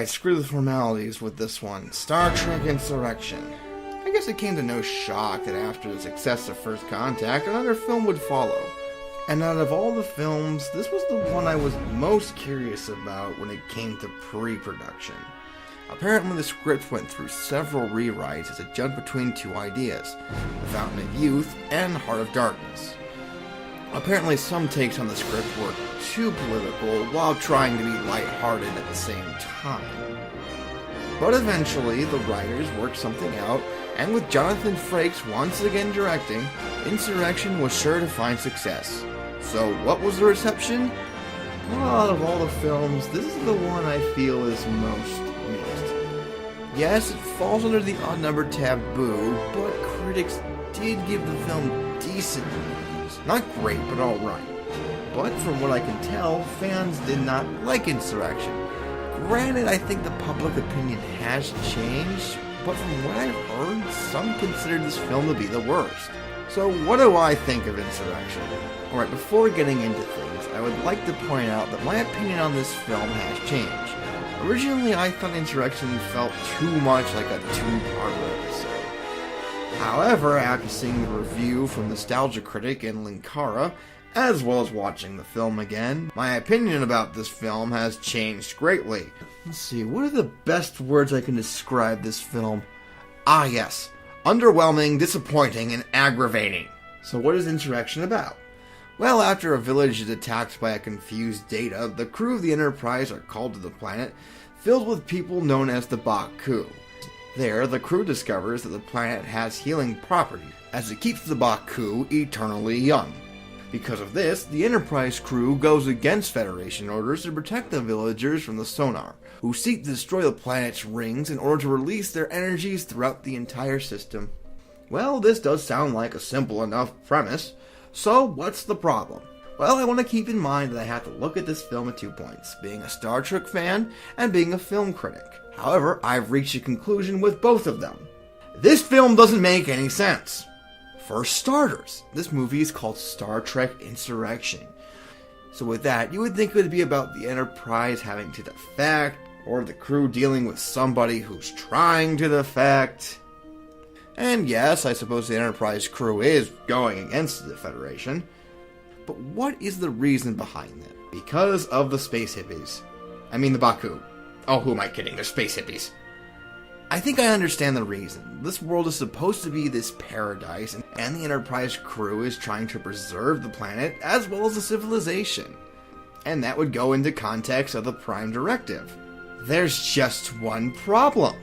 Alright, screw the formalities with this one. Star Trek Insurrection. I guess it came to no shock that after the success of First Contact, another film would follow. And out of all the films, this was the one I was most curious about when it came to pre-production. Apparently the script went through several rewrites as it jumped between two ideas, The Fountain of Youth and Heart of Darkness. Apparently some takes on the script were too political while trying to be lighthearted at the same time. But eventually the writers worked something out, and with Jonathan Frakes once again directing, Insurrection was sure to find success. So what was the reception? Well, out of all the films, this is the one I feel is most mixed. Yes, it falls under the odd-numbered taboo, but critics did give the film decent reviews. Not great, but alright. But from what I can tell, fans did not like Insurrection. Granted, I think the public opinion has changed, but from what I've heard, some consider this film to be the worst. So what do I think of Insurrection? Alright, before getting into things, I would like to point out that my opinion on this film has changed. Originally, I thought Insurrection felt too much like a two-parter episode. However, after seeing the review from Nostalgia Critic and Linkara, as well as watching the film again, my opinion about this film has changed greatly. Let's see, what are the best words I can describe this film? Ah yes, underwhelming, disappointing, and aggravating. So what is Insurrection about? Well, after a village is attacked by a confused Data, the crew of the Enterprise are called to the planet, filled with people known as the Baku. There, the crew discovers that the planet has healing properties, as it keeps the Baku eternally young. Because of this, the Enterprise crew goes against Federation orders to protect the villagers from the Sonar, who seek to destroy the planet's rings in order to release their energies throughout the entire system. Well, this does sound like a simple enough premise, so what's the problem? Well, I want to keep in mind that I have to look at this film at 2 points, being a Star Trek fan and being a film critic. However, I've reached a conclusion with both of them. This film doesn't make any sense. For starters, this movie is called Star Trek Insurrection. So with that, you would think it would be about the Enterprise having to defect, or the crew dealing with somebody who's trying to defect. And yes, I suppose the Enterprise crew is going against the Federation. But what is the reason behind that? Because of the space hippies. I mean the Baku. Oh, who am I kidding? They're space hippies. I think I understand the reason. This world is supposed to be this paradise, and the Enterprise crew is trying to preserve the planet as well as the civilization. And that would go into context of the Prime Directive. There's just one problem.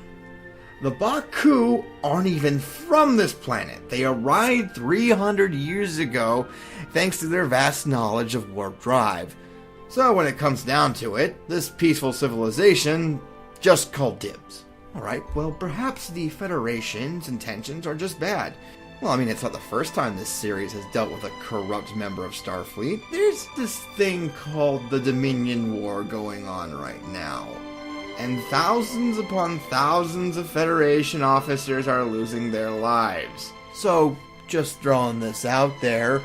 The Baku aren't even from this planet. They arrived 300 years ago thanks to their vast knowledge of warp drive. So when it comes down to it, this peaceful civilization just called dibs. Alright, well perhaps the Federation's intentions are just bad. Well, I mean, it's not the first time this series has dealt with a corrupt member of Starfleet. There's this thing called the Dominion War going on right now. And thousands upon thousands of Federation officers are losing their lives. So, just throwing this out there,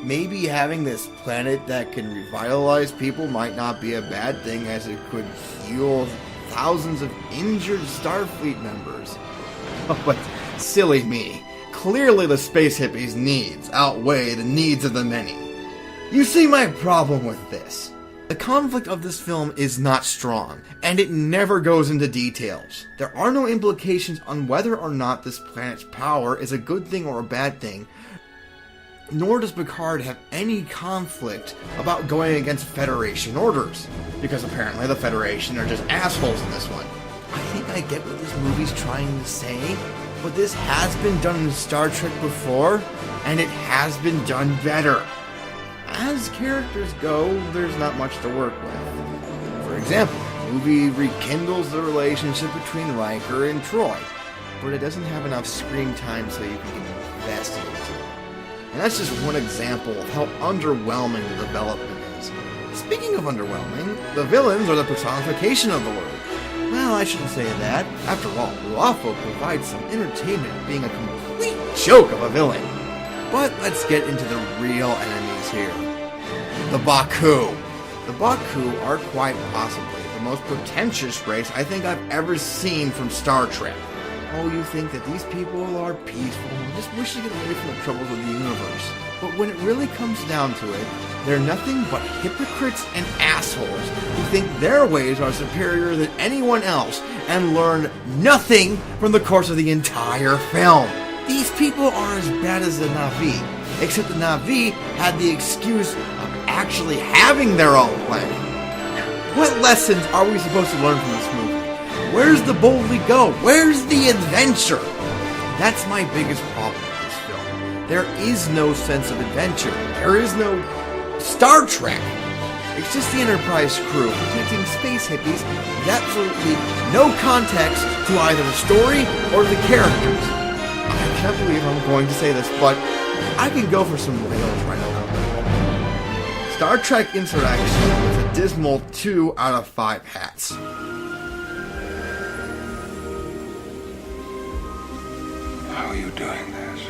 maybe having this planet that can revitalize people might not be a bad thing, as it could heal thousands of injured Starfleet members. Oh, but silly me. Clearly the space hippies' needs outweigh the needs of the many. You see my problem with this. The conflict of this film is not strong, and it never goes into details. There are no implications on whether or not this planet's power is a good thing or a bad thing, nor does Picard have any conflict about going against Federation orders, because apparently the Federation are just assholes in this one. I think I get what this movie's trying to say, but this has been done in Star Trek before, and it has been done better. As characters go, there's not much to work with. For example, the movie rekindles the relationship between Riker and Troy, but it doesn't have enough screen time so you can get invested into it. And that's just one example of how underwhelming the development is. Speaking of underwhelming, the villains are the personification of the word. Well, I shouldn't say that. After all, Ruafo provides some entertainment being a complete joke of a villain. But let's get into the real enemies here. The Baku. The Baku are quite possibly the most pretentious race I think I've ever seen from Star Trek. Oh, you think that these people are peaceful and just wish to get away from the troubles of the universe. But when it really comes down to it, they're nothing but hypocrites and assholes who think their ways are superior than anyone else and learn nothing from the course of the entire film. These people are as bad as the Na'vi, except the Na'vi had the excuse of actually having their own planet. What lessons are we supposed to learn from this movie? Where's the boldly go? Where's the adventure? That's my biggest problem with this film. There is no sense of adventure. There is no Star Trek. It's just the Enterprise crew protecting space hippies with absolutely no context to either the story or the characters. I can't believe I'm going to say this, but I can go for some whales right now. Star Trek Insurrection is a dismal 2 out of 5 hats. How are you doing this?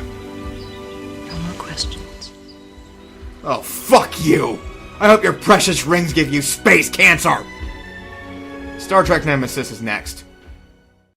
No more questions. Oh, fuck you! I hope your precious rings give you space cancer! Star Trek Nemesis is next.